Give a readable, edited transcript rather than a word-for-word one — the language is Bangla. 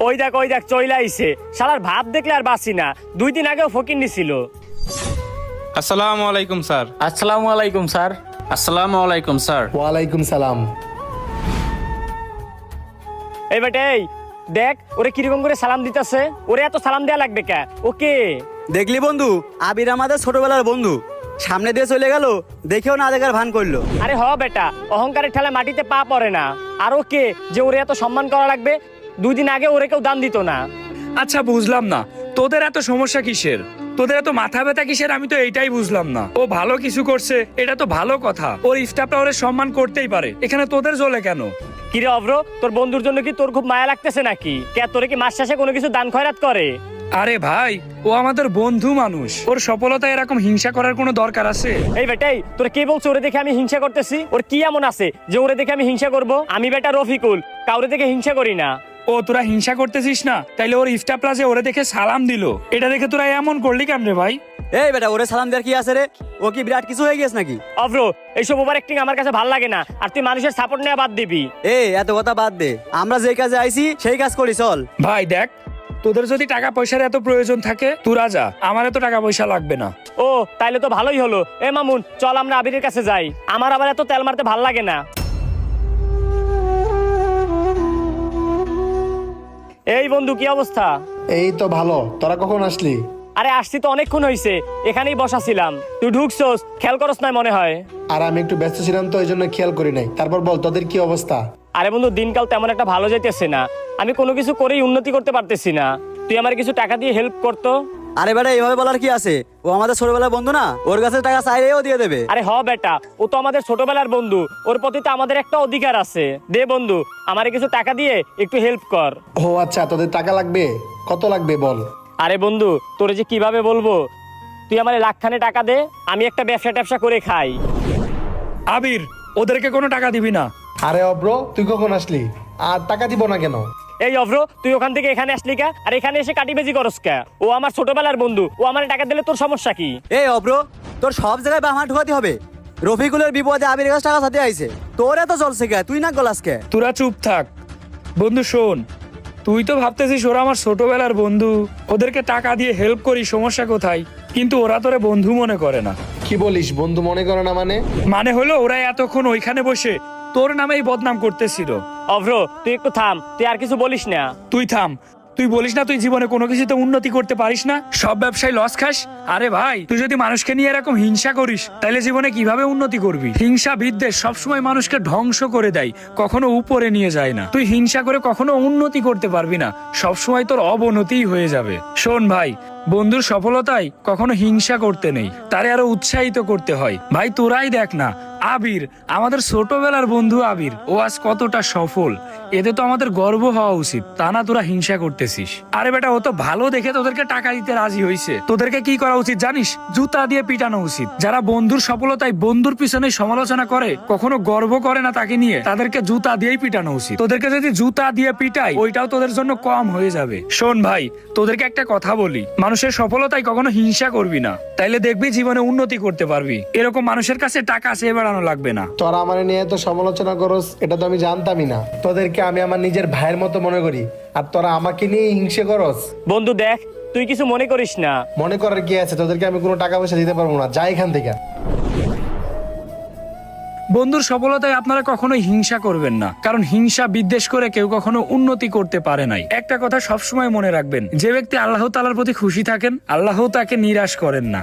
ওই দেখ চইলা আইছে। শালার ভাব দেখলে আর বাঁচি না। 2 দিন আগেও ফকির নিছিল। আসসালামু আলাইকুম স্যার। আসসালামু আলাইকুম স্যার। আসসালামু আলাইকুম স্যার। ওয়ালাইকুম সালাম। এই বেটা এই দেখ ওরে কিরকম করে সালাম দিতেছে। ওরে এত সালাম দেয়া লাগবে কে? ওকে দেখলি বন্ধু, আবির আমাদের ছোটবেলার বন্ধু, সামনে দিয়ে চলে গেল, দেখেও না দেখার ভান করলো। আরে হ বেটা, অহংকারের ঠেলায় মাটিতে পা পড়ে না। আর ওকে যে ওরে এত সম্মান করা লাগবে? 2 দিন আগে ওরে কেউ দান দিত না। আচ্ছা বুঝলাম না, তোদের এত সমস্যা কিসের? তোদের এত মাথা ব্যথা কিসের? আমি তো এইটাই বুঝলাম না। ও ভালো কিছু করছে, এটা তো ভালো কথা। ওর স্টাফটা ওরে সম্মান করতেই পারে, এখানে তোদের জ্বলে কেন? কিরে অভ্র, তোর বন্ধুর জন্য কি তোর খুব মায়া লাগতেছে নাকি? কে তোরে কি মাস শেষে কোনো কিছু দান খয়রাত করে? আরে ভাই, ও আমাদের বন্ধু মানুষ, ওর সফলতায় এরকম হিংসা করার কোনো দরকার আছে? এই বেটাই তোরে কে বলছে ওরে দেখে আমি হিংসা করতেছি? ওর কি এমন আছে যে ওরে দেখে আমি হিংসা করব? আমি বেটা রফিকুল, কাউরে দেখে হিংসা করি না। ও তোরা হিংসা করতেছিস না? তাইলে ওর স্টাফরা যে ওরে দেখে সালাম দিল, এটা দেখে তোরা এমন করলি কেন রে ভাই? এই বেটা, ওরে সালাম দেওয়ার কি আছে রে? ও কি বিরাট কিছু হয়ে গেছে নাকি? অভ্র, এইসব ওভার অ্যাক্টিং আমার কাছে ভালো লাগে না। আর তুই মানুষের সাপোর্ট নেওয়া বাদ দিবি। এত কথা বাদ দে, আমরা যে কাজে আইছি সেই কাজ করি, চল। ভাই দেখ, তোদের যদি টাকা পয়সার এত প্রয়োজন থাকে তোরা যা, আমার এত টাকা পয়সা লাগবে না। ও তাইলে তো ভালোই হলো। এ মামুন, চল আমরা আবিরের কাছে যাই। আমার আবার এত তেল মারতে ভাল লাগে না। এই বন্ধু, কি অবস্থা? এই তো ভালো। তোরা কখন আসলি? আরে আসছি তো অনেকক্ষণ হইছে, এখানেই বসা ছিলাম। তুই ঢুকছস, খেয়াল করস নাই মনে হয়। আর আমি একটু ব্যস্ত ছিলাম তো, এই জন্য খেয়াল করি নাই। তারপর বল, তোদের কি অবস্থা? আরে বন্ধু, দিনকাল তেমন একটা ভালো যাইতেছে না। আমি কোনো কিছু করেই উন্নতি করতে পারতেছি না। তুই আমার কিছু টাকা দিয়ে হেল্প করতো। আরে বেটা, এইভাবে বলার কি আছে? ও আমাদের ছোটবেলার বন্ধু না, ওর কাছে টাকা চাইলেও দিয়ে দেবে। আরে হ বেটা, ও তো আমাদের ছোটবেলার বন্ধু, ওর প্রতি তো আমাদের একটা অধিকার আছে। দে বন্ধু, আমারে কিছু টাকা দিয়ে একটু হেল্প কর। ও আচ্ছা, তোদের টাকা লাগবে? কত লাগবে বল? আরে বন্ধু, তোরে যে কিভাবে বলবো, তুই আমারে লাখখানে টাকা দে, আমি একটা ব্যবসা করে খাই। আবির, ওদেরকে কোনো টাকা দিবি না। আরে অব্র, তুই কখন আসলি? আর টাকা দিব না কেন? এই অভ্র, তুই ওখান থেকে এখানে আসলি কে? আর এখানে এসে কাটিবেজি করস কে? ও আমার ছোটবেলার বন্ধু, ও আমার টাকা দিলে তোর সমস্যা কি? অব্র, তোর সব জায়গায় বাহানা ঢুকাতে হবে। রফিকুলের বিপদে আবির কাছে টাকা সাথে আইছে, তোর এত চলছে কে? তুই না গলাস কে? তোরা চুপ থাক। বন্ধু শোন, তুই তো ভাবতেছিস ওরা আমার ছোটবেলার বন্ধু, ওদেরকে টাকা দিয়ে হেল্প করি, সমস্যা কোথায়? কিন্তু ওরা তোরে বন্ধু মনে করে না। কি বলিস? বন্ধু মনে করে না মানে? মানে হলো ওরা এতক্ষণ ওইখানে বসে তোর নামেই বদনাম করতেছিল। অভ্র, তুই একটু থাম, তুই আর কিছু বলিস না। তুই থাম, তুই বলিস না তুই জীবনে কোনো কিছুতে উন্নতি করতে পারিস না, সব ব্যবসায় লস খাস। আরে ভাই, তুই যদি মানুষকে নিয়ে এরকম হিংসা করিস তাহলে জীবনে কিভাবে উন্নতি করবি? হিংসা বিদ্বেষ সবসময় মানুষকে ধ্বংস করে দেয়, কখনো উপরে নিয়ে যায় না। তুই হিংসা করে কখনো উন্নতি করতে পারবি না, সবসময় তোর অবনতিই হয়ে যাবে। শোন ভাই, বন্ধুর সফলতায় কখনো হিংসা করতে নেই, তারে আরো উৎসাহিত করতে হয়। ভাই তোরাই দেখ না, আবির আমাদের ছোটবেলার বন্ধু আবির, ও আজ কতটা সফল, এতে তো আমাদের গর্ব হওয়া উচিত। তা না তোরা হিংসা করতেছিস। আরে বেটা, ও তো ভালো দেখে তোদেরকে টাকা দিতে রাজি হয়েছে। তোদেরকে কি করা উচিত জানিস? জুতা দিয়ে পিটানো উচিত। যারা বন্ধুর সফলতায় বন্ধুর পিছনে সমালোচনা করে, কখনো গর্ব করে না তাকে নিয়ে, তাদেরকে জুতা দিয়েই পিটানো উচিত। তোদেরকে যদি জুতা দিয়ে পিটাই, ওইটাও তোদের জন্য কম হয়ে যাবে। শোন ভাই, তোদেরকে একটা কথা বলি, মানুষের সফলতায় কখনো হিংসা করবি না, তাইলে দেখবি জীবনে উন্নতি করতে পারবি। এরকম মানুষের কাছে টাকা চেয়ে বেড়ানো লাগবে না। তোরা আমার নিয়ে তো সমালোচনা করস, এটা তো আমি জানতামই না। তোদেরকে আমি আমার নিজের ভাইয়ের মতো মনে করি, আর তোরা আমাকে নিয়ে হিংসে করস। বন্ধু দেখ, তুই কিছু মনে করিস না। মনে করার কি আছে? তোদেরকে আমি কোনো টাকা পয়সা দিতে পারবো না, যা এখান থেকে। বন্ধুর সফলতায় আপনারা কখনোই হিংসা করবেন না, কারণ হিংসা বিদ্বেষ করে কেউ কখনো উন্নতি করতে পারে নাই। একটা কথা সবসময় মনে রাখবেন, যে ব্যক্তি আল্লাহ তাআলার প্রতি খুশি থাকেন, আল্লাহ তাকে নিরাশ করেন না।